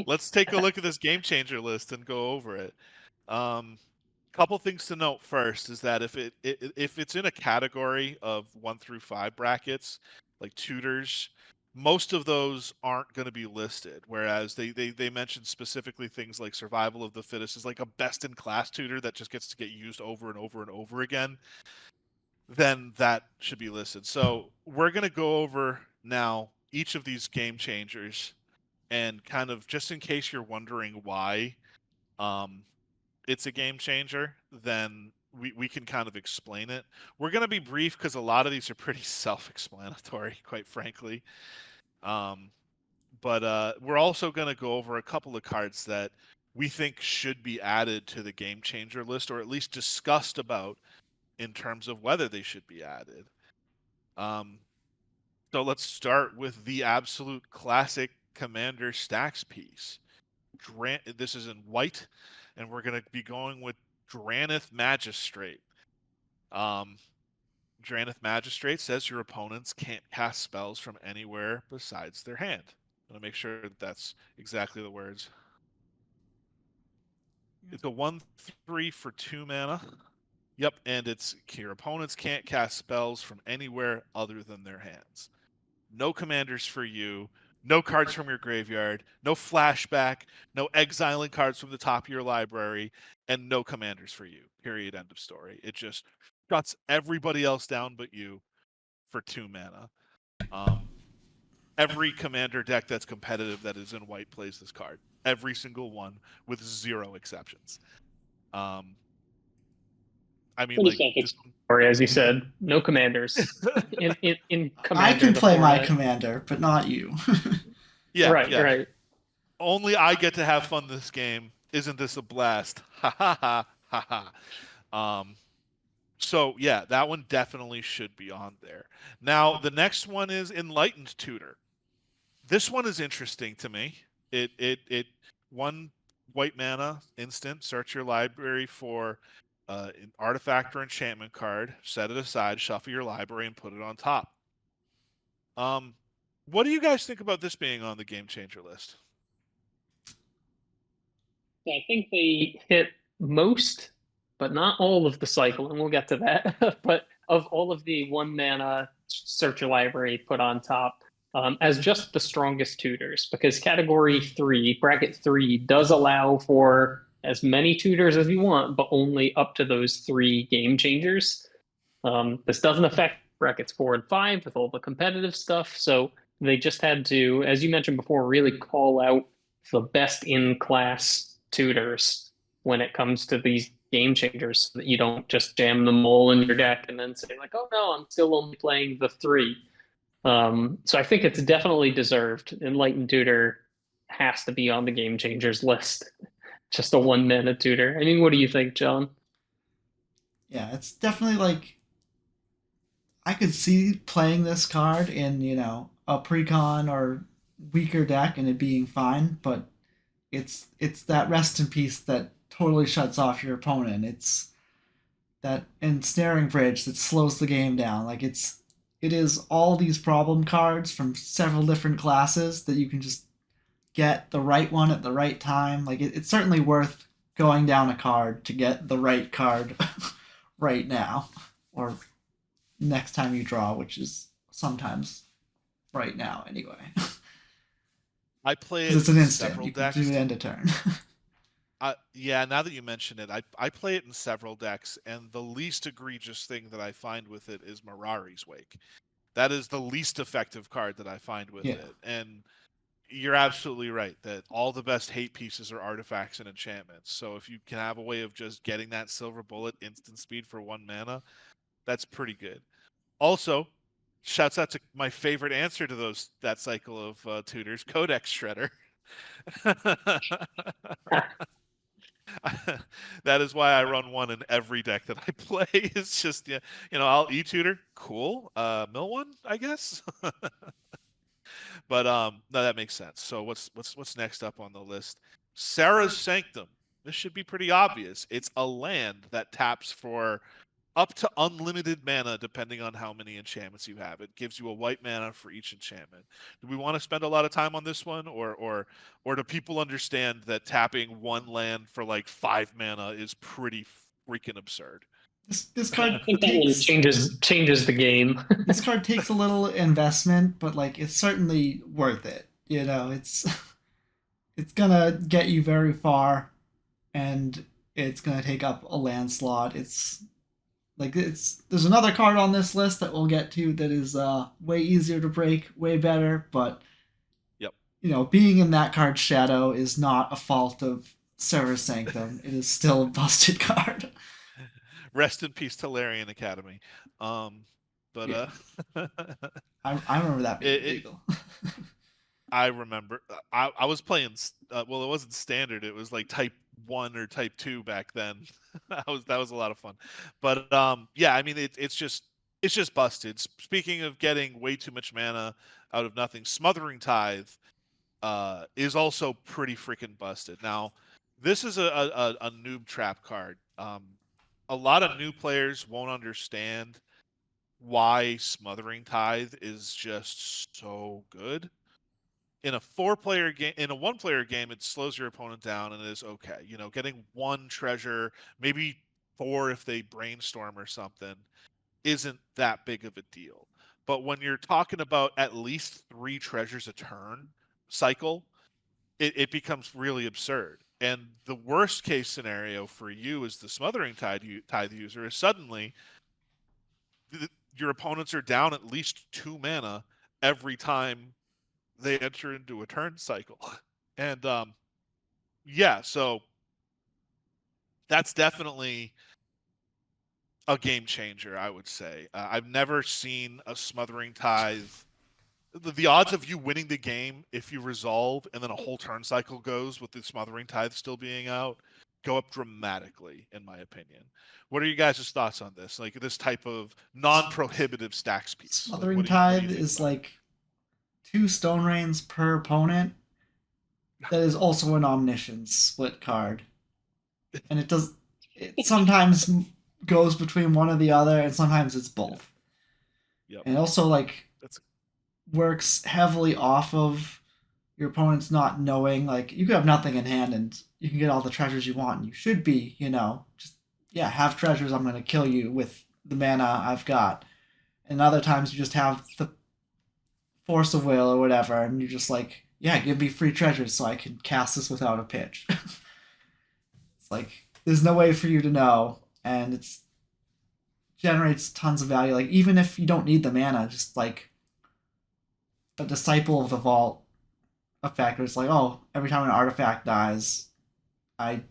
Let's take a look at this game changer list and go over it. Couple things to note first is that if it's in a category of 1 through 5 brackets, like tutors, most of those aren't going to be listed. Whereas they mentioned specifically things like survival of the fittest is like a best in class tutor that just gets to get used over and over and over again. Then that should be listed. So we're going to go over now each of these game changers and kind of just in case you're wondering why um, it's a game changer, then we can kind of explain it. We're going to be brief because a lot of these are pretty self-explanatory, quite frankly. But we're also going to go over a couple of cards that we think should be added to the game changer list, or at least discussed about in terms of whether they should be added. So let's start with the absolute classic Commander Stacks piece. This is in white, and we're going to be going with Dranith Magistrate. Dranith Magistrate says your opponents can't cast spells from anywhere besides their hand. I'm going to make sure that that's exactly the words. It's a 1/3 for 2 mana. Yep, and it's your opponents can't cast spells from anywhere other than their hands. No commanders for you, no cards from your graveyard, no flashback, no exiling cards from the top of your library, and no commanders for you. Period. End of story. It just shuts everybody else down but you for 2 mana. Every commander deck that's competitive that is in white plays this card. Every single one with 0 exceptions. I mean, like, or as you said, no commanders in commander. I can play my format. commander, but not you. Yeah, right, yeah. right. Only I get to have fun this game. Isn't this a blast? Ha ha ha ha ha. So yeah, that one definitely should be on there. Now the next one is Enlightened Tutor. This one is interesting to me. It 1 white mana instant. Search your library for an artifact or enchantment card. Set it aside. Shuffle your library and put it on top. What do you guys think about this being on the game changer list? I think they hit most, but not all of the cycle, and we'll get to that. But of all of the 1 mana search your library put on top, as just the strongest tutors, because category 3, bracket 3, does allow for as many tutors as you want, but only up to those 3 game changers. This doesn't affect brackets 4 and 5 with all the competitive stuff. So they just had to, as you mentioned before, really call out the best in class tutors when it comes to these game changers, so that you don't just jam them all in your deck and then say, like, oh no, I'm still only playing the 3. So I think it's definitely deserved. Enlightened Tutor has to be on the game changers list. Just a 1 mana tutor. I mean, what do you think, John? Yeah, it's definitely like I could see playing this card in, a precon or weaker deck and it being fine, but it's that rest in peace that totally shuts off your opponent. It's that ensnaring bridge that slows the game down. Like it is all these problem cards from several different classes that you can just get the right one at the right time. Like it's certainly worth going down a card to get the right card right now or next time you draw, which is sometimes right now anyway. I play it it it's an in instant. several You can decks. do it end of turn. Yeah, now that you mention it, I play it in several decks, and the least egregious thing that I find with it is Mirari's Wake. That is the least effective card that I find with Yeah. it. And you're absolutely right that all the best hate pieces are artifacts and enchantments. So if you can have a way of just getting that silver bullet instant speed for 1 mana, that's pretty good. Also, shouts out to my favorite answer to that cycle of tutors, Codex Shredder. That is why I run 1 in every deck that I play. It's just, yeah, I'll e-tutor, cool. Mill 1, I guess. But no, that makes sense. So what's next up on the list? Sarah's Sanctum. This should be pretty obvious. It's a land that taps for up to unlimited mana depending on how many enchantments you have. It gives you a white mana for each enchantment. Do we want to spend a lot of time on this one, or do people understand that tapping one land for like 5 mana is pretty freaking absurd? This card I think that one changes the game. this card takes a little investment, but like it's certainly worth it. It's gonna get you very far, and it's gonna take up a land slot. There's another card on this list that we'll get to that is way easier to break, way better, but yep. Being in that card's shadow is not a fault of Server Sanctum. It is still a busted card. Rest in peace, Tolarian Academy. Yeah. I remember that being illegal. I remember I was playing. Well, it wasn't standard. It was like type 1 or type 2 back then. That was a lot of fun. But yeah, I mean it's just busted. Speaking of getting way too much mana out of nothing, Smothering Tithe is also pretty freaking busted. Now, this is a noob trap card. A lot of new players won't understand why Smothering Tithe is just so good. In a 4-player game, in a 1-player game, it slows your opponent down and it is okay. Getting 1 treasure, maybe 4 if they brainstorm or something, isn't that big of a deal. But when you're talking about at least 3 treasures a turn cycle, it becomes really absurd. And the worst case scenario for you as the Smothering Tithe user is suddenly your opponents are down at least 2 mana every time they enter into a turn cycle. And yeah, so that's definitely a game changer, I would say. I've never seen a Smothering Tithe. The odds of you winning the game if you resolve and then a whole turn cycle goes with the Smothering Tithe still being out go up dramatically, in my opinion. What are you guys' thoughts on this? Like this type of non-prohibitive stacks piece. Smothering what Tithe do you is like 2 Stone Rains per opponent. That is also an Omniscience split card, and it sometimes goes between one or the other, and sometimes it's both. Yep. And also works heavily off of your opponent's not knowing. Like you could have nothing in hand and you can get all the treasures you want, and you should be, have treasures. I'm gonna kill you with the mana I've got. And other times you just have the Force of Will or whatever, and you're just like, yeah, give me free treasures so I can cast this without a pitch. It's like there's no way for you to know, and it generates tons of value. Like even if you don't need the mana, just like a Disciple of the Vault effect, where it's like, oh, every time an artifact dies, I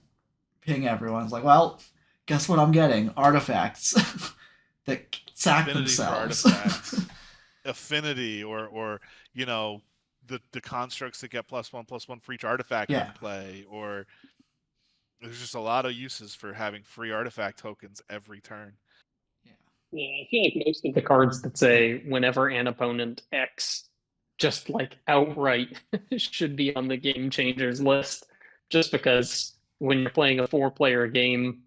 ping everyone. It's like, well, guess what I'm getting? Artifacts that sack themselves. Affinity or the constructs that get +1/+1 for each artifact in play, or there's just a lot of uses for having free artifact tokens every turn. Yeah, I feel like most of the cards that say whenever an opponent X, just like outright should be on the game changers list, just because when you're playing a 4-player game,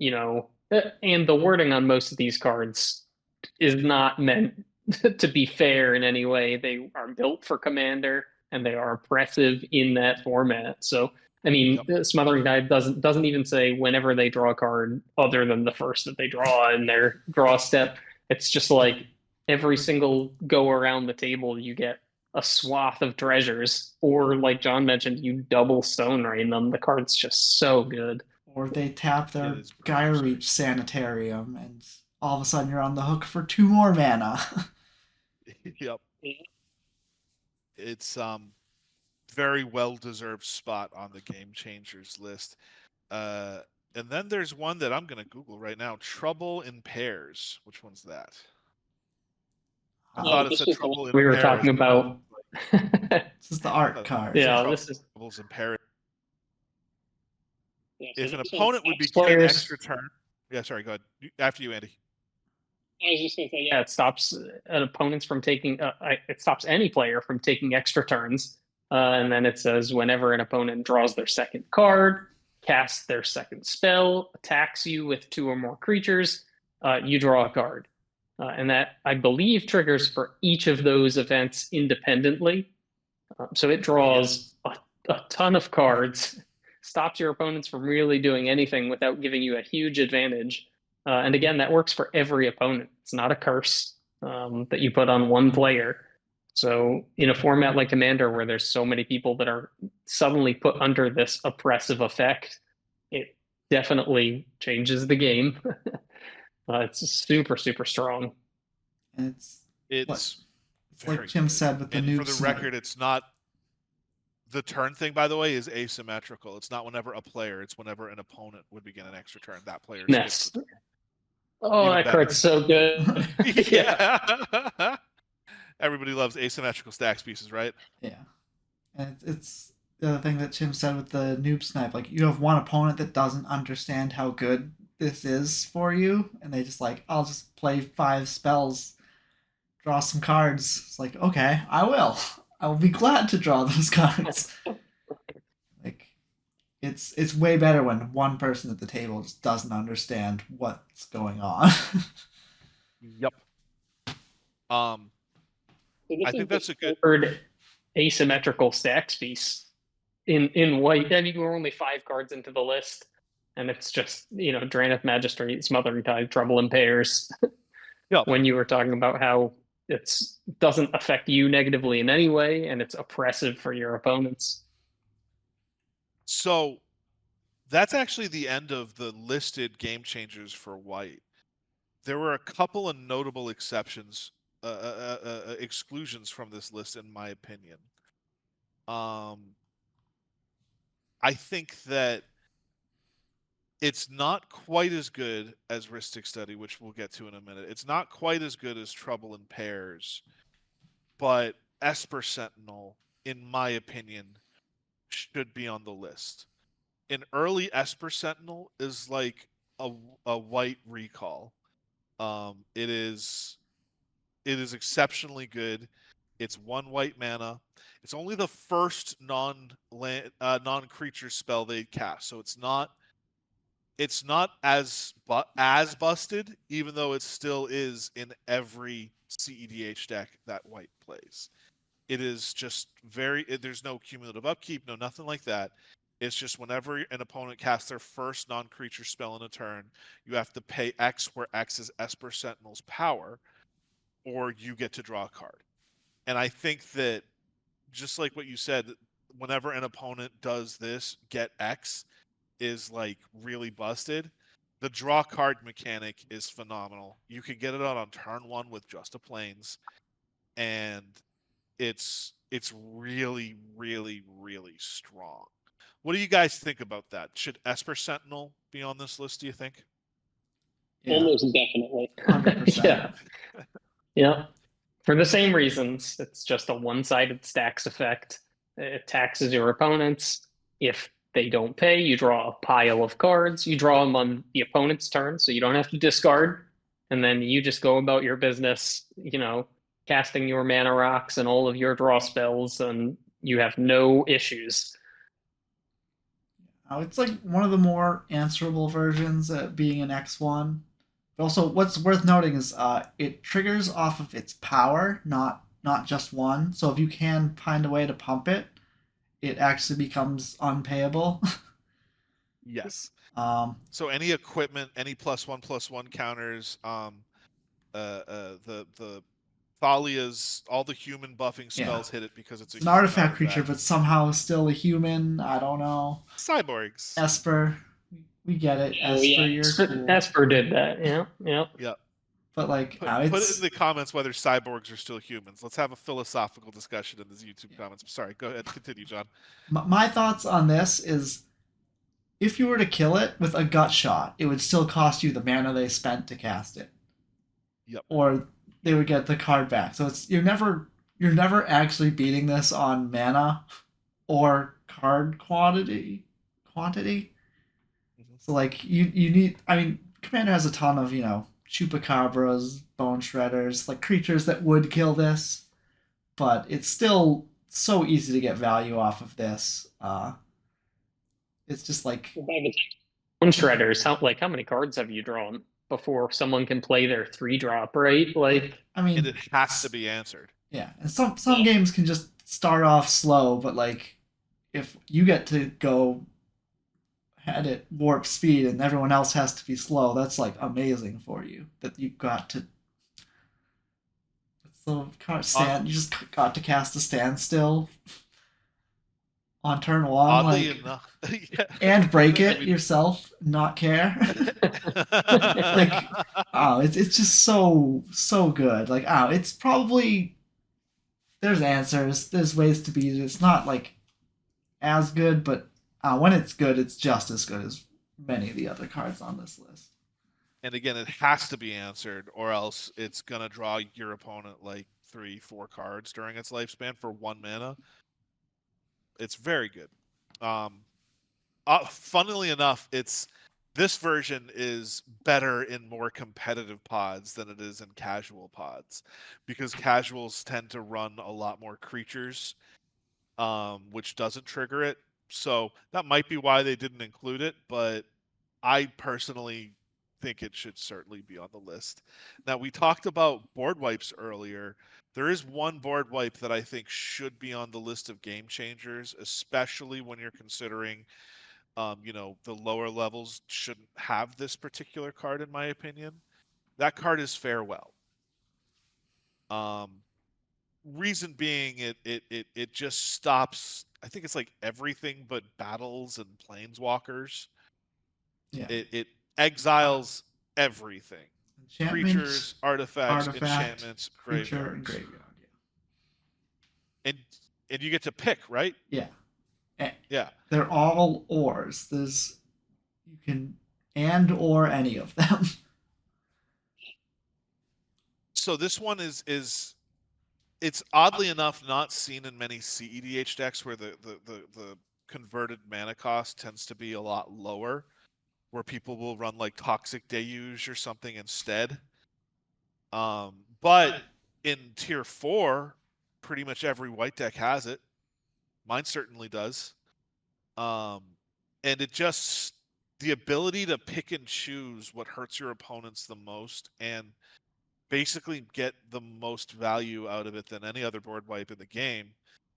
and the wording on most of these cards is not meant to be fair in any way. They are built for Commander and they are oppressive in that format. So I mean, Smothering Tithe doesn't even say whenever they draw a card other than the first that they draw in their draw step. It's just like every single go around the table, you get a swath of treasures, or like John mentioned, you double Stone Rain them. The card's just so good. Or they tap their Gyre Reach Sanitarium, and all of a sudden you're on the hook for 2 more mana. Yep. It's very well-deserved spot on the game changers list. And then there's one that I'm going to Google right now. Trouble in Pairs. Which one's that? I thought it said Trouble in Pairs. We were talking about. This is the art card. Yeah, this is Troubles in Pairs. Yeah, if an opponent would be given an extra turn. Yeah, sorry, go ahead. After you, Andy. I was just going to say, yeah, it stops an opponent's from taking. It stops any player from taking extra turns. And then it says whenever an opponent draws their second card, casts their second spell, attacks you with 2 or more creatures, you draw a card. And that, I believe, triggers for each of those events independently. So it draws a ton of cards, stops your opponents from really doing anything without giving you a huge advantage. And again, that works for every opponent. It's not a curse that you put on one player. So in a format like Commander, where there's so many people that are suddenly put under this oppressive effect, it definitely changes the game. It's super, super strong. And It's like very Tim good. said with the And noob for the snipe. record, it's not the turn thing, by the way, is asymmetrical. It's not whenever a player, it's whenever an opponent would begin an extra turn. That player skips Nest. the turn. Oh, Even that better. card's so good. Yeah. Everybody loves asymmetrical stacks pieces, right? Yeah. And it's the other thing that Tim said with the noob snipe. Like, you have one opponent that doesn't understand how good this is for you, and they just like, I'll just play 5 spells, draw some cards. It's like, okay, I will. I will be glad to draw those cards. Like, it's way better when one person at the table just doesn't understand what's going on. Yep. I think that's a good third asymmetrical stacks piece in white. I mean, we're only 5 cards into the list, and it's just, Drannith Magistrate, Smothering Tide, Trouble in Pairs. Yep. When you were talking about how it doesn't affect you negatively in any way, and it's oppressive for your opponents. So that's actually the end of the listed game changers for white. There were a couple of notable exceptions, exclusions from this list, in my opinion. I think that it's not quite as good as Rhystic Study, which we'll get to in a minute. It's not quite as good as Trouble in Pairs, but Esper Sentinel, in my opinion, should be on the list. An early Esper Sentinel is like a white recall. It is exceptionally good. It's 1 white mana. It's only the first non-creature spell they cast, so it's not as busted, even though it still is in every CEDH deck that white plays. It is just there's no cumulative upkeep, no nothing like that. It's just whenever an opponent casts their first non-creature spell in a turn, you have to pay X, where X is Esper Sentinel's power, or you get to draw a card. And I think that, just like what you said, whenever an opponent does this, get X is like really busted. The draw card mechanic is phenomenal. You can get it out on turn 1 with just a plains, and it's really, really, really strong. What do you guys think about that? Should Esper Sentinel be on this list, do you think? Yeah. Almost definitely. 100%. Yeah. Yeah. For the same reasons, it's just a one-sided stacks effect. It taxes your opponents. If they don't pay, you draw a pile of cards. You draw them on the opponent's turn, so you don't have to discard. And then you just go about your business, casting your mana rocks and all of your draw spells, and you have no issues. It's like one of the more answerable versions, being an X1. But also, what's worth noting is it triggers off of its power, not just one. So if you can find a way to pump it, it actually becomes unpayable. Yes. So any equipment, any +1/+1 counters, the Thalia's, all the human buffing spells hit it because it's an artifact creature, but somehow still a human. I don't know. Cyborgs. Esper, we get it. Esper, you're cool. Esper did that. Yeah. But like, put it in the comments whether cyborgs are still humans. Let's have a philosophical discussion in the YouTube comments. Sorry, go ahead, continue, John. My thoughts on this is, if you were to kill it with a gut shot, it would still cost you the mana they spent to cast it. Yep. Or they would get the card back. So you're never actually beating this on mana or card quantity. Mm-hmm. So like you need. I mean, Commander has a ton of chupacabras, bone shredders, like creatures that would kill this, but it's still so easy to get value off of this. It's just like bone shredders. How many cards have you drawn? before someone can play their 3-drop, right? Like, I mean, And it has to be answered. yeah, and some games can just start off slow, but like if you get to go at it warp speed and everyone else has to be slow, that's like amazing for you. That you got to so stand, you just got to cast a standstill on turn one, Oddly like, enough, yeah. and break it I mean, yourself, not care. Like, oh, it's just so good. Like, oh, it's probably there's answers, there's ways to beat it. It's not like as good, but when it's good, it's just as good as many of the other cards on this list. and again, it has to be answered, or else it's gonna draw your opponent like 3-4 cards during its lifespan for 1 mana. It's very good. Funnily enough, this version is better in more competitive pods than it is in casual pods, because casuals tend to run a lot more creatures, which doesn't trigger it. So that might be why they didn't include it, but I personally think it should certainly be on the list. Now, we talked about board wipes earlier. There is one board wipe that I think should be on the list of game changers, especially when you're considering the lower levels shouldn't have this particular card, in my opinion. That card is Farewell. Reason being, it just stops. I think it's like everything but battles and planeswalkers. Yeah. It exiles everything: Enchantment, creatures, artifacts, artifact, enchantments, creature, and graveyards, graveyard. and you get to pick, right? Yeah. Yeah. They're all ors. There's you can and or any of them. So this one is it's oddly enough not seen in many CEDH decks where the converted mana cost tends to be a lot lower, where people will run like Toxic Deluge or something instead. But in tier 4, pretty much every white deck has it. Mine certainly does. And it just, the ability to pick and choose what hurts your opponents the most and basically get the most value out of it than any other board wipe in the game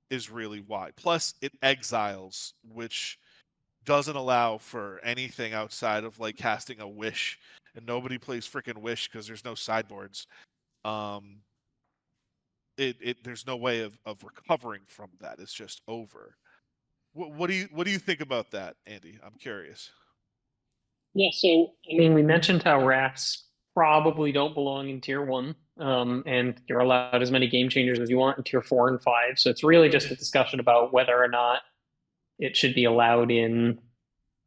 is really why. Plus, it exiles, which doesn't allow for anything outside of like casting a Wish, and nobody plays freaking Wish because there's no sideboards. There's no way of recovering from that. It's just over. What do you think about that, Andy? I'm curious. Yeah, so I mean, we mentioned how rats probably don't belong in tier 1, and you're allowed as many game changers as you want in tier 4 and 5. So it's really just a discussion about whether or not it should be allowed in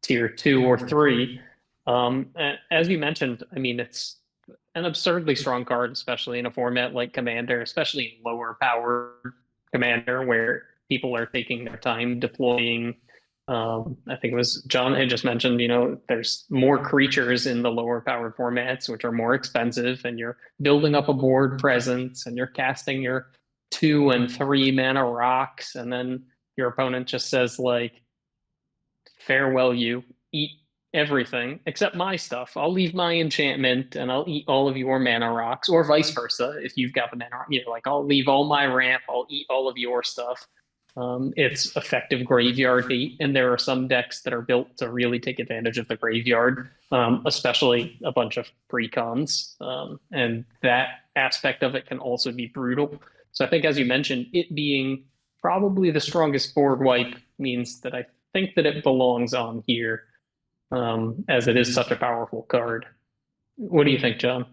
tier 2 or 3. As you mentioned, I mean, it's an absurdly strong card, especially in a format like Commander, especially in lower power Commander, where people are taking their time deploying. I think it was John had just mentioned, there's more creatures in the lower powered formats, which are more expensive, and you're building up a board presence and you're casting your 2 and 3 mana rocks, and then your opponent just says, like, farewell, you eat everything except my stuff. I'll leave my enchantment and I'll eat all of your mana rocks, or vice versa. If you've got the mana rock, like, I'll leave all my ramp, I'll eat all of your stuff. It's effective graveyard bait, and there are some decks that are built to really take advantage of the graveyard, especially a bunch of precons. And that aspect of it can also be brutal. So I think, as you mentioned, it being probably the strongest board wipe means that I think that it belongs on here, as it is such a powerful card. What do you think, John?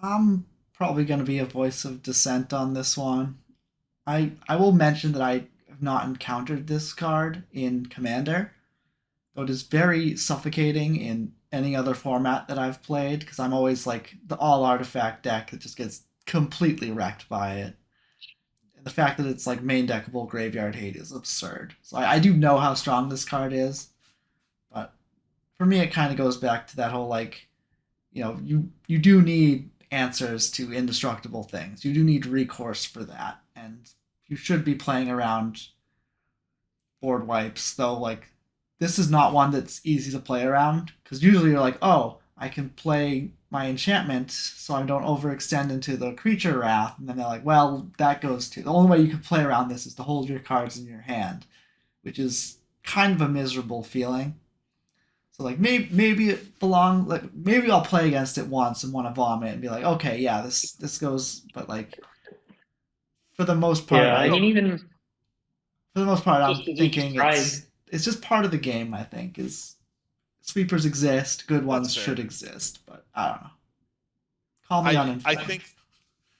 I'm probably going to be a voice of dissent on this one. I will mention that I have not encountered this card in Commander, though it is very suffocating in any other format that I've played, because I'm always like the all artifact deck that just gets completely wrecked by it. And the fact that it's like main deckable graveyard hate is absurd. So I do know how strong this card is, but for me it kind of goes back to that whole, like, you do need answers to indestructible things. You do need recourse for that, and you should be playing around board wipes. Though, like, this is not one that's easy to play around, because usually you're like, oh, I can play my enchantment so I don't overextend into the creature wrath. And then they're like, well, that goes too. The only way you can play around this is to hold your cards in your hand, which is kind of a miserable feeling. So like maybe it belong like maybe I'll play against it once and want to vomit and be like, okay, yeah, this goes. But like for the most part, Yeah, I I mean, even for the most part, I'm just as you thinking described, it's just part of the game. I think is sweepers exist, good That's ones fair. should exist, but I don't know. Call me I uninformed. think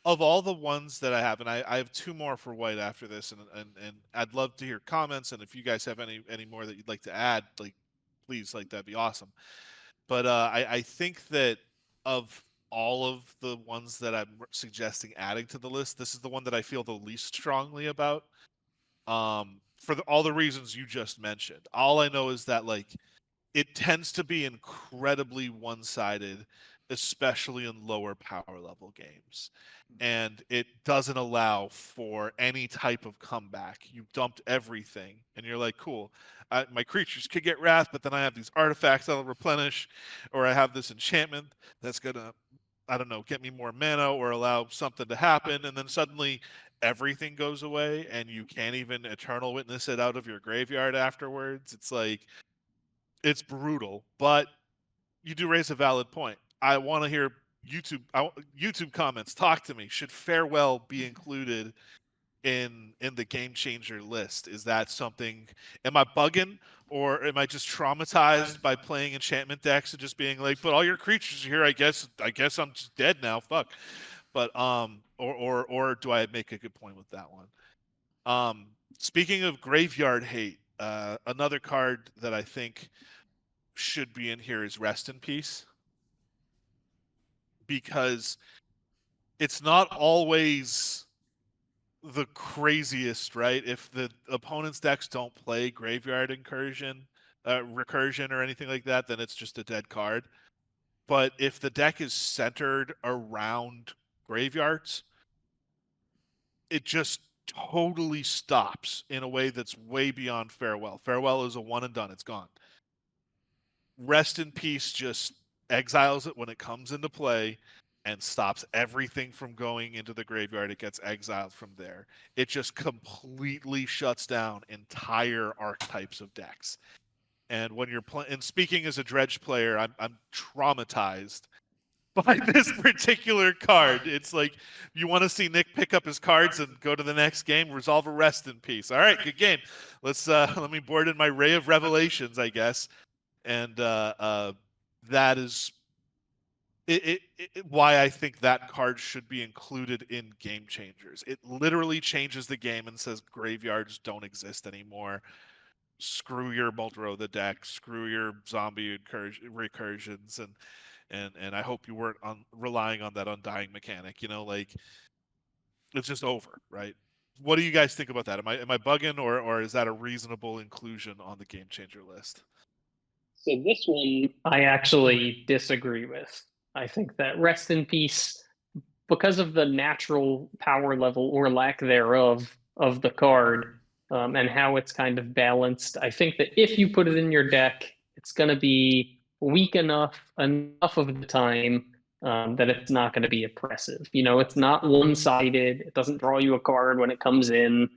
of all the ones that I have, and I have two more for white after this, and I'd love to hear comments, and if you guys have any more that you'd like to add, like please, like that'd be awesome. But I think that of all of the ones that I'm suggesting adding to the list, this is the one that I feel the least strongly about. For all the reasons you just mentioned. All I know is that like it tends to be incredibly one-sided, especially in lower power level games. And it doesn't allow for any type of comeback. You dumped everything, and you're like, cool. My creatures could get wrath, but then I have these artifacts that'll replenish, or I have this enchantment that's gonna, I don't know, get me more mana or allow something to happen, and then suddenly everything goes away, and you can't even Eternal Witness it out of your graveyard afterwards. It's like it's brutal, but you do raise a valid point. I want to hear YouTube comments. Talk to me. Should Farewell be included in the game changer list? Is that something? Am I bugging, or am I just traumatized by playing enchantment decks and just being like, "But all your creatures are here. I guess I'm just dead now. Fuck." But or do I make a good point with that one? Speaking of graveyard hate, another card that I think should be in here is Rest in Peace, because it's not always the craziest, right? If the opponent's decks don't play Graveyard Incursion, Recursion, or anything like that, then it's just a dead card. But if the deck is centered around graveyards, it just totally stops in a way that's way beyond Farewell. Farewell is a one and done, it's gone. Rest in Peace just exiles it when it comes into play and stops everything from going into the graveyard. It gets exiled from there. It just completely shuts down entire archetypes of decks. And when you're playing, and speaking as a dredge player, I'm traumatized by this particular card. It's like you want to see Nick pick up his cards and go to the next game, resolve a Rest in Peace. All right, good game. Let me board in my Ray of Revelations, I guess. And that is why I think that card should be included in Game Changers. It literally changes the game and says graveyards don't exist anymore. Screw your Muldrow the deck. Screw your zombie recursions, and I hope you weren't relying on that undying mechanic. Like it's just over, right? What do you guys think about that? Am I bugging, or is that a reasonable inclusion on the Game Changer list? so this one I actually disagree with. I think that Rest in Peace, because of the natural power level or lack thereof of the card, and how it's kind of balanced, I think that if you put it in your deck, it's going to be weak enough of the time, that it's not going to be oppressive. It's not one-sided. It doesn't draw you a card when it comes in.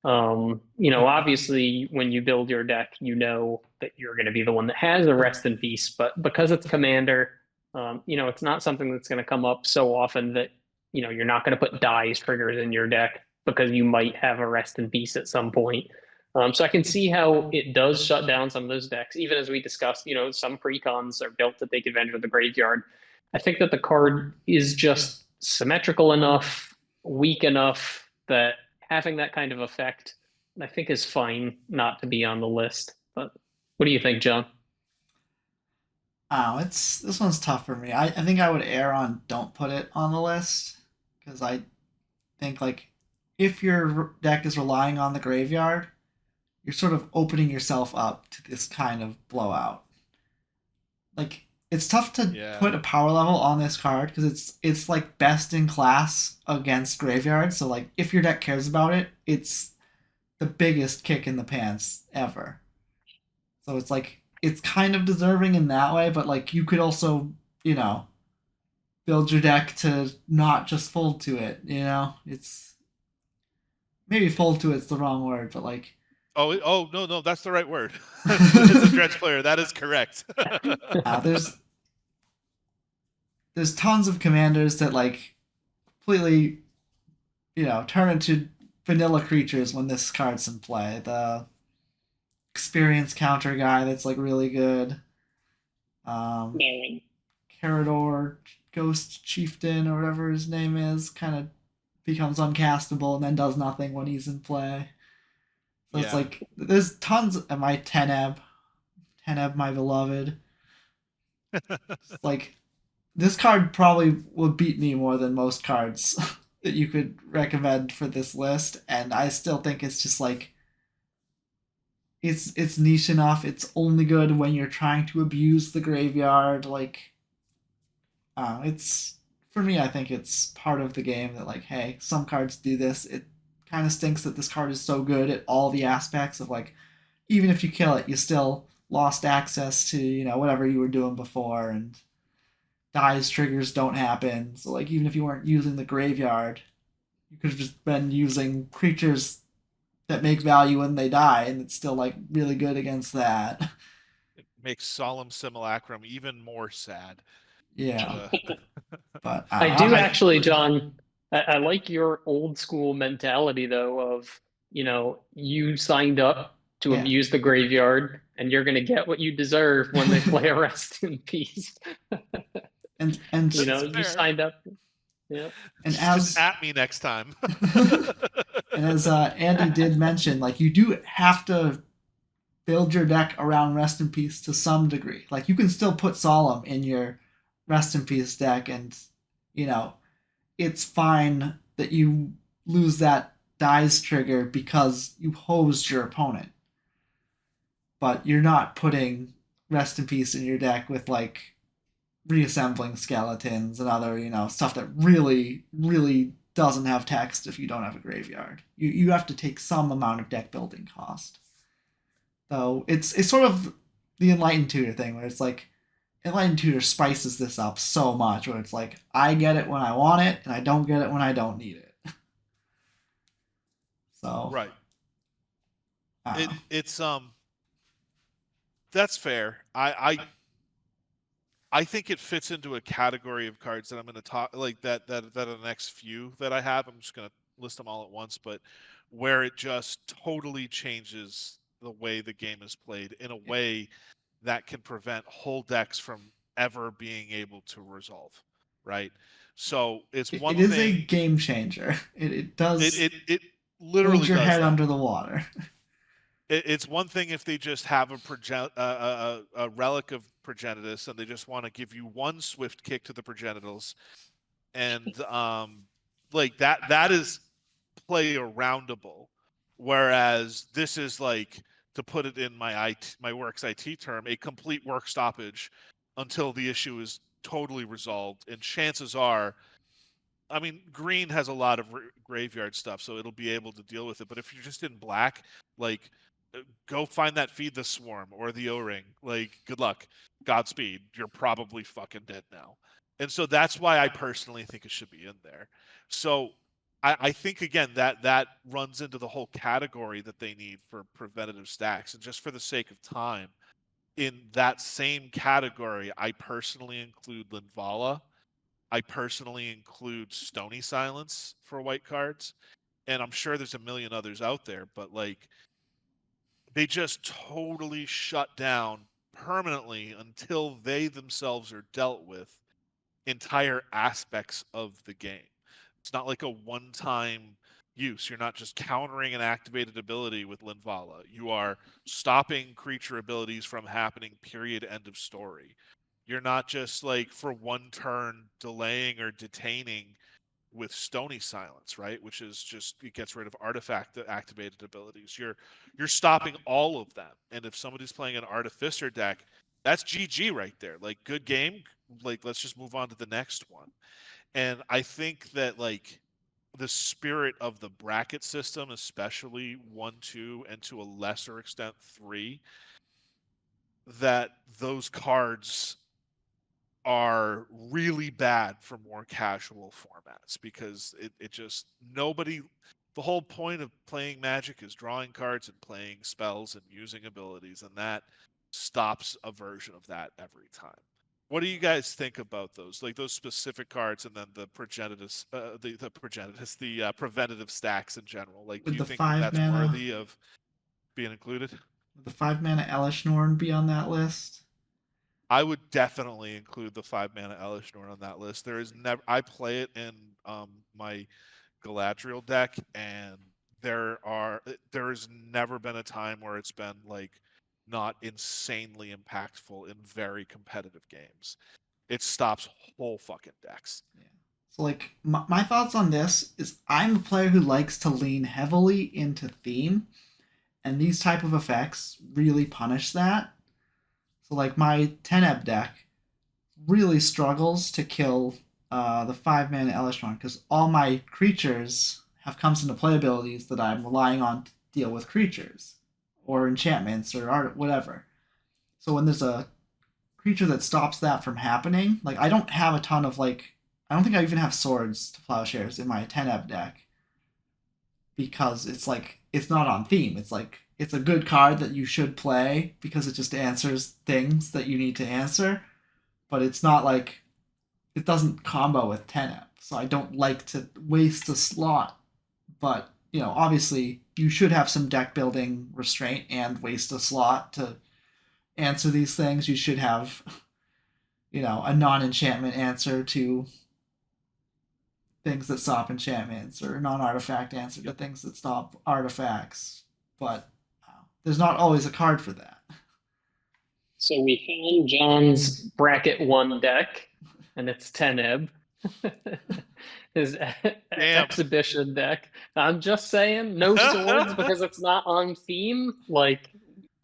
Obviously, when you build your deck, you know that you're going to be the one that has a Rest in Peace, but because it's Commander, it's not something that's going to come up so often that you're not going to put dies triggers in your deck because you might have a Rest in Peace at some point. So I can see how it does shut down some of those decks. Even as we discussed, some precons are built to take advantage of the graveyard. I think that the card is just symmetrical enough, weak enough that having that kind of effect, I think, is fine not to be on the list. But what do you think, John? Oh, it's this one's tough for me. I think I would err on don't put it on the list because I think like if your deck is relying on the graveyard, you're sort of opening yourself up to this kind of blowout. Like it's tough to Yeah. put a power level on this card because it's like best in class against graveyard. So like if your deck cares about it, it's the biggest kick in the pants ever. So it's like it's kind of deserving in that way, but like you could also you know, build your deck to not just fold to it. It's maybe fold to it's the wrong word, but like Oh no, that's the right word. As a dredge player, that is correct. there's tons of commanders that like completely turn into vanilla creatures when this card's in play. The experience counter guy that's like really good. Carador Ghost Chieftain or whatever his name is kind of becomes uncastable and then does nothing when he's in play. So it's like there's tons of my Teneb, my beloved. Like this card probably would beat me more than most cards that you could recommend for this list, and I still think it's just like it's niche enough. It's only good when you're trying to abuse the graveyard. Like, it's for me. I think it's part of the game that like, hey, some cards do this. It kind of stinks that this card is so good at all the aspects of like, even if you kill it, you still lost access to whatever you were doing before, and dies triggers don't happen. So like, even if you weren't using the graveyard, you could have just been using creatures that make value when they die, and it's still like really good against that. It makes Solemn Simulacrum even more sad. Yeah. But I do actually, John. I like your old school mentality though of, you signed up to abuse the graveyard and you're going to get what you deserve when they play a Rest in Peace. and you signed up. Yeah. And just at me next time. And as Andy did mention, like you do have to build your deck around Rest in Peace to some degree. Like you can still put Solemn in your Rest in Peace deck, and it's fine that you lose that dies trigger because you hosed your opponent. But you're not putting Rest in Peace in your deck with like reassembling skeletons and other, stuff that really, really doesn't have text if you don't have a graveyard. You have to take some amount of deck building cost. So it's sort of the Enlightened Tutor thing where it's like Enlightened Tutor spices this up so much where it's like I get it when I want it and I don't get it when I don't need it. So right. It's that's fair. I think it fits into a category of cards that I'm going to talk like that are the next few that I have. I'm just going to list them all at once, but where it just totally changes the way the game is played in a way that can prevent whole decks from ever being able to resolve. Right. So it's one it thing. It is a game changer. It does. It literally hold your does head that. under the water. It's one thing if they just have a relic of Progenitus and they just want to give you one swift kick to the Progenitals, and like that is play aroundable, whereas this is like, to put it in my works IT term, a complete work stoppage until the issue is totally resolved. And chances are, I mean, green has a lot of graveyard stuff, so it'll be able to deal with it. But if you're just in black, like, go find that Feed the Swarm or the O-Ring. Like, good luck. Godspeed. You're probably fucking dead now. And so that's why I personally think it should be in there. So I think, again, that runs into the whole category that they need for preventative stacks. And just for the sake of time, in that same category, I personally include Linvala. I personally include Stony Silence for white cards. And I'm sure there's a million others out there, but like, they just totally shut down permanently until they themselves are dealt with entire aspects of the game. It's not like a one-time use. You're not just countering an activated ability with Linvala. You are stopping creature abilities from happening, period, end of story. You're not just like for one turn delaying or detaining with Stony Silence, right? Which is just, it gets rid of artifact activated abilities. You're stopping all of them. And if somebody's playing an Artificer deck, that's GG right there. Like, good game. Like, let's just move on to the next one. And I think that like the spirit of the bracket system, especially 1, 2, and to a lesser extent 3, that those cards are really bad for more casual formats because it just nobody. The whole point of playing Magic is drawing cards and playing spells and using abilities, and that stops a version of that every time. What do you guys think about those, like those specific cards, and then the preventative stacks in general? Like, do Would you the think that five that's mana worthy of being included? would the 5 mana Elish Norn be on that list? I would definitely include the 5 mana Elish Norn on that list. There is never. I play it in my Galadriel deck, and there has never been a time where it's been like not insanely impactful in very competitive games. It stops whole fucking decks. Yeah. So like my thoughts on this is I'm a player who likes to lean heavily into theme, and these type of effects really punish that. So like my Teneb deck really struggles to kill the 5 mana Elish Norn because all my creatures have comes into play abilities that I'm relying on to deal with creatures or enchantments or art, whatever. So when there's a creature that stops that from happening, like I don't have a ton of like I don't think I even have swords to plowshares in my Teneb deck because it's like it's not on theme. It's like it's a good card that you should play because it just answers things that you need to answer, but it's not like it doesn't combo with Teneb. So I don't like to waste a slot. But obviously you should have some deck building restraint and waste a slot to answer these things. You should have a non-enchantment answer to things that stop enchantments or non-artifact answer to things that stop artifacts. But there's not always a card for that. So we found John's bracket 1 deck, and it's Teneb. His exhibition deck. I'm just saying, no swords because it's not on theme. Like,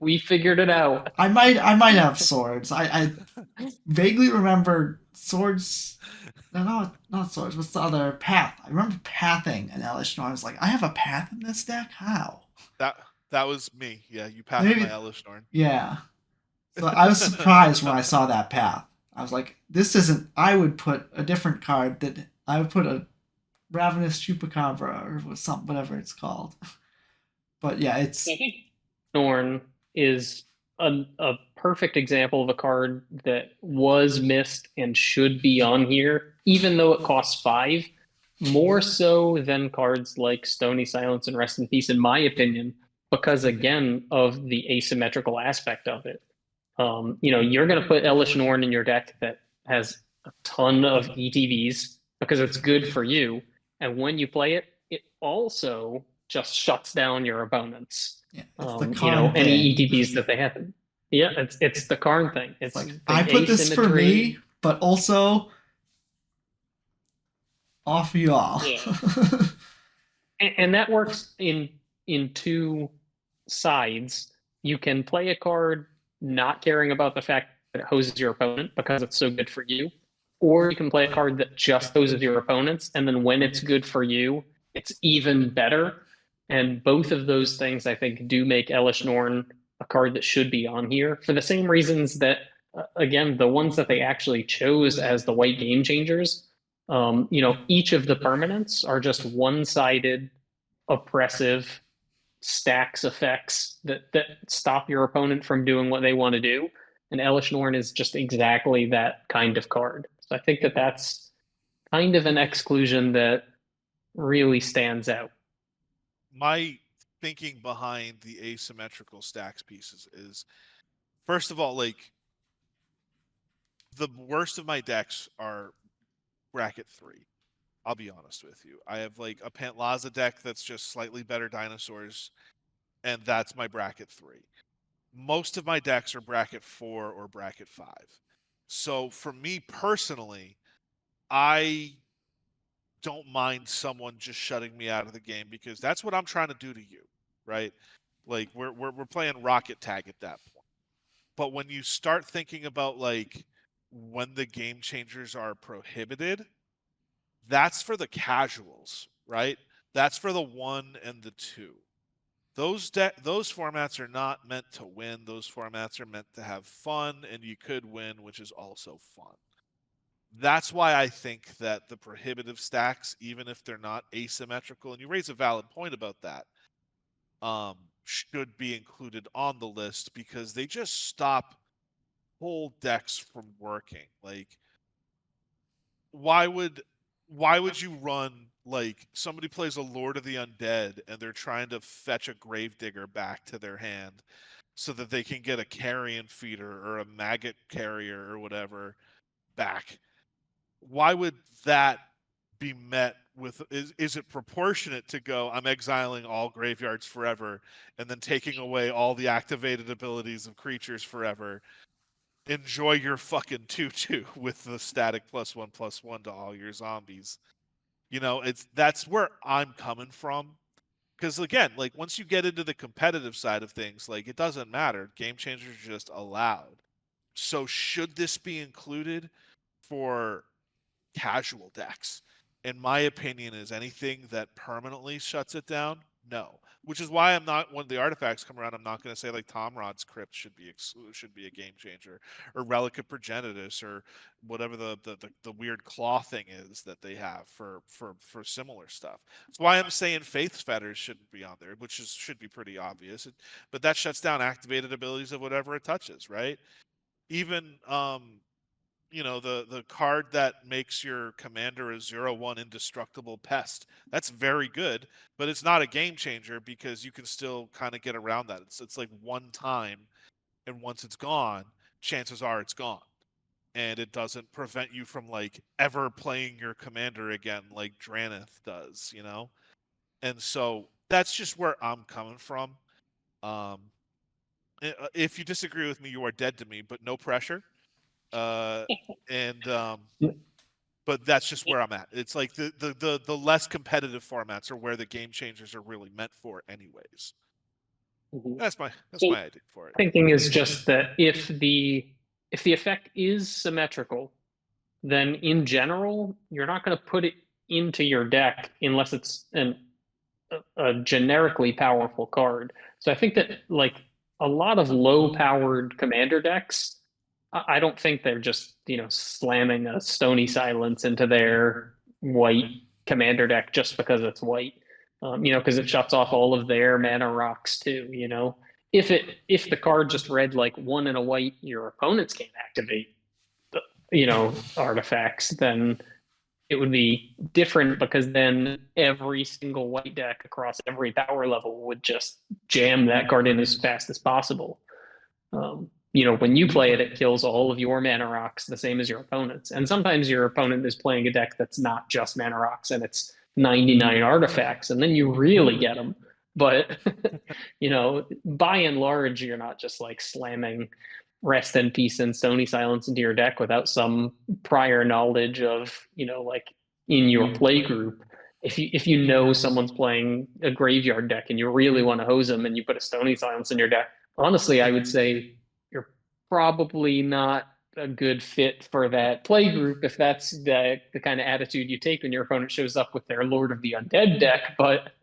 we figured it out. I might have swords. I vaguely remember swords. No, not swords. What's the other path? I remember pathing an Elish Norn. I was like, I have a path in this deck. How? That was me. Yeah, you passed Maybe. my Elish Norn. Yeah. So I was surprised when I saw that path. I was like, this isn't. I would put a different card that I would put a Ravenous Chupacabra or something, whatever it's called. But yeah, it's. I think Norn is a perfect example of a card that was missed and should be on here, even though it costs 5. More so than cards like Stony Silence and Rest in Peace, in my opinion, because again of the asymmetrical aspect of it. You're going to put Elish Norn in your deck that has a ton of ETBs because it's good for you. And when you play it, it also just shuts down your opponents. Yeah, it's the Karn any thing. ETBs that they have. Yeah, it's the Karn thing. It's like the I put this for me, but also off y'all. Yeah. and that works in 2 sides. You can play a card not caring about the fact that it hoses your opponent because it's so good for you, or you can play a card that just hoses your opponents, and then when it's good for you, it's even better. And both of those things, I think, do make Elish Norn a card that should be on here for the same reasons that, again, the ones that they actually chose as the white game changers. Each of the permanents are just one-sided, oppressive stacks effects that stop your opponent from doing what they want to do. And Elish Norn is just exactly that kind of card. So I think that that's kind of an exclusion that really stands out. My thinking behind the asymmetrical stacks pieces is, first of all, like the worst of my decks are bracket 3. I'll be honest with you. I have like a Pantlaza deck that's just slightly better dinosaurs, and that's my bracket 3. Most of my decks are bracket 4 or bracket 5. So for me personally, I don't mind someone just shutting me out of the game because that's what I'm trying to do to you, right? Like we're playing rocket tag at that point. But when you start thinking about like when the game changers are prohibited, that's for the casuals, right? That's for the 1 and the 2. Those formats are not meant to win. Those formats are meant to have fun, and you could win, which is also fun. That's why I think that the prohibitive stacks, even if they're not asymmetrical, and you raise a valid point about that, should be included on the list because they just stop whole decks from working. Like, why would you run, like, somebody plays a Lord of the Undead and they're trying to fetch a Gravedigger back to their hand so that they can get a Carrion Feeder or a Maggot Carrier or whatever back? Why would that be met with, is it proportionate to go, I'm exiling all graveyards forever and then taking away all the activated abilities of creatures forever? Enjoy your fucking 2/2 with the static +1/+1 to all your zombies. That's where I'm coming from. Because again, like, once you get into the competitive side of things, like, it doesn't matter. Game changers are just allowed. So should this be included for casual decks? In my opinion, is anything that permanently shuts it down? No. Which is why I'm not, when the artifacts come around, I'm not going to say like Tom Rod's Crypt should be a game changer, or Relic of Progenitus, or whatever the weird claw thing is that they have for similar stuff. That's why I'm saying Faith's Fetters shouldn't be on there, which should be pretty obvious. But that shuts down activated abilities of whatever it touches, right? Even the card that makes your commander a 0/1 indestructible pest. That's very good, but it's not a game changer because you can still kind of get around that. It's like one time, and once it's gone, chances are it's gone. And it doesn't prevent you from, like, ever playing your commander again like Dranith does, And so that's just where I'm coming from. If you disagree with me, you are dead to me, but no pressure. And but that's just where I'm at. It's like the less competitive formats are where the game changers are really meant for, anyways. That's my idea for it. Thinking is just that if the effect is symmetrical, then in general you're not going to put it into your deck unless it's a generically powerful card. So I think that, like, a lot of low-powered commander decks, I don't think they're just, slamming a Stony Silence into their white commander deck just because it's white. Because it shuts off all of their mana rocks too, If the card just read like 1 and a white, your opponents can't activate artifacts, then it would be different, because then every single white deck across every power level would just jam that card in as fast as possible. When you play it, it kills all of your mana rocks the same as your opponent's. And sometimes your opponent is playing a deck that's not just mana rocks and it's 99 artifacts, and then you really get them. But, by and large, you're not just like slamming Rest in Peace and Stony Silence into your deck without some prior knowledge of, like, in your play group. If you know someone's playing a graveyard deck and you really want to hose them and you put a Stony Silence in your deck, honestly, I would say you're probably not a good fit for that play group if that's the kind of attitude you take when your opponent shows up with their Lord of the Undead deck. But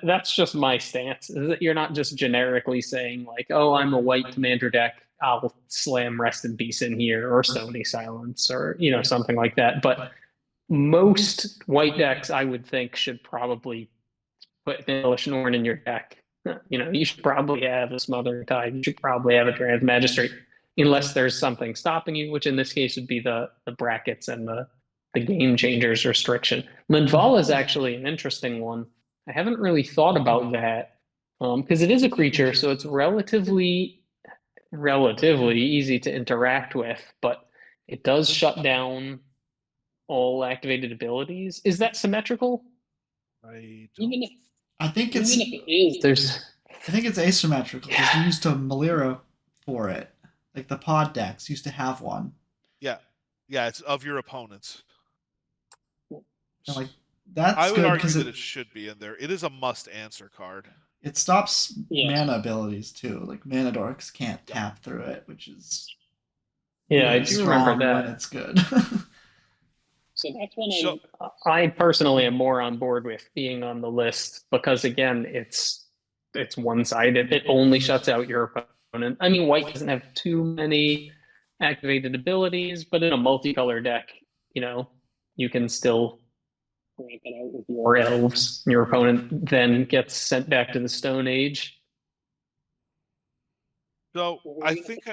that's just my stance, is that you're not just generically saying like, oh, I'm a white commander deck, I'll slam Rest in Peace in here or Stony Silence or something like that. But most white decks, I would think, should probably put Demolition Horn in your deck. You should probably have a Smothering Tide. You should probably have a Trans Magistrate, unless there's something stopping you, which in this case would be the brackets and the game changers restriction. Linvala is actually an interesting one. I haven't really thought about that, because it is a creature, so it's relatively easy to interact with, but it does shut down all activated abilities. Is that symmetrical? Even I think if it is, I think it's asymmetrical because you used to Malira for it. Like the pod decks used to have one. Yeah, it's of your opponents. And like that's I would good argue because that it should be in there. It is a must-answer card. It stops mana abilities too. Like mana dorks can't tap through it, which is I do remember that. When it's good. So that's when I personally am more on board with being on the list, because again, it's one-sided. It only shuts out your opponent. I mean, white doesn't have too many activated abilities, but in a multicolor deck, you know, you can still rank it out with your elves. Your opponent then gets sent back to the Stone Age. So I think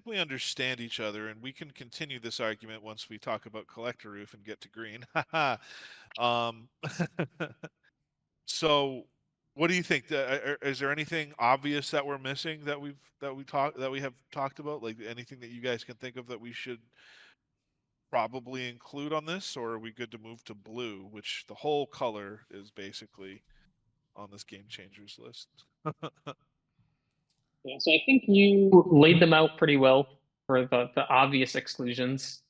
we understand each other, and we can continue this argument once we talk about Collector Roof and get to green. um, so, what do you think? Is there anything obvious that we're missing that we have talked about? Like anything that you guys can think of that we should probably include on this, or are we good to move to blue, which the whole color is basically on this game changers list? Yeah, so I think you laid them out pretty well for the obvious exclusions,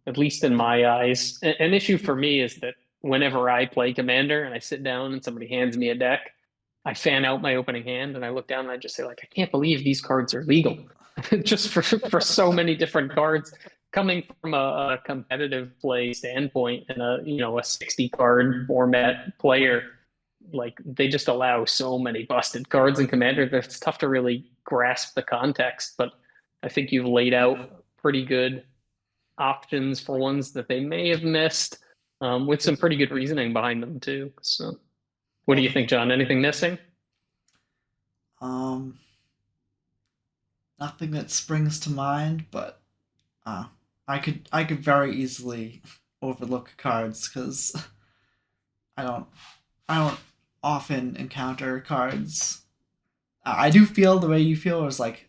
at least in my eyes. An issue for me is that whenever I play Commander and I sit down and somebody hands me a deck, I fan out my opening hand and I look down and I just say, like, I can't believe these cards are legal. Just for so many different cards. Coming from a competitive play standpoint and a 60 card format player, like they just allow so many busted cards in Commander that it's tough to really grasp the context. But I think you've laid out pretty good options for ones that they may have missed, with some pretty good reasoning behind them too. So, what do you think, John? Anything missing? Nothing that springs to mind, but I could very easily overlook cards because I don't often encounter cards. I do feel the way you feel, is like,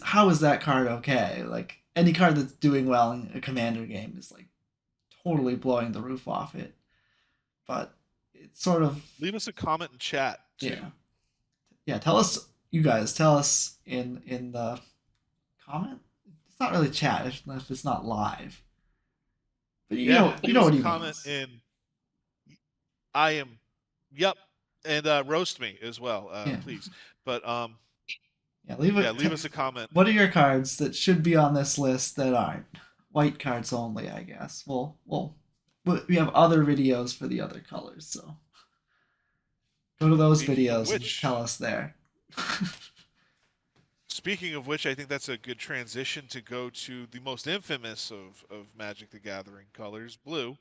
how is that card okay? Like any card that's doing well in a Commander game is like totally blowing the roof off it. But it's sort of, leave us a comment in chat too. Yeah. Tell us, you guys. Tell us in the comment. It's not really chat if it's not live. But you know what he comment means. In I am, yep, and roast me as well, please. But leave us a comment. What are your cards that should be on this list that aren't? White cards only, I guess. We have other videos for the other colors, so go to those videos and tell us there. Speaking of which, I think that's a good transition to go to the most infamous of Magic the Gathering colors, blue.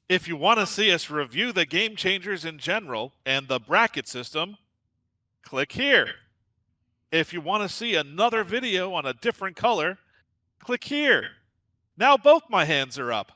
If you want to see us review the game changers in general and the bracket system, click here. If you want to see another video on a different color, click here. Now both my hands are up.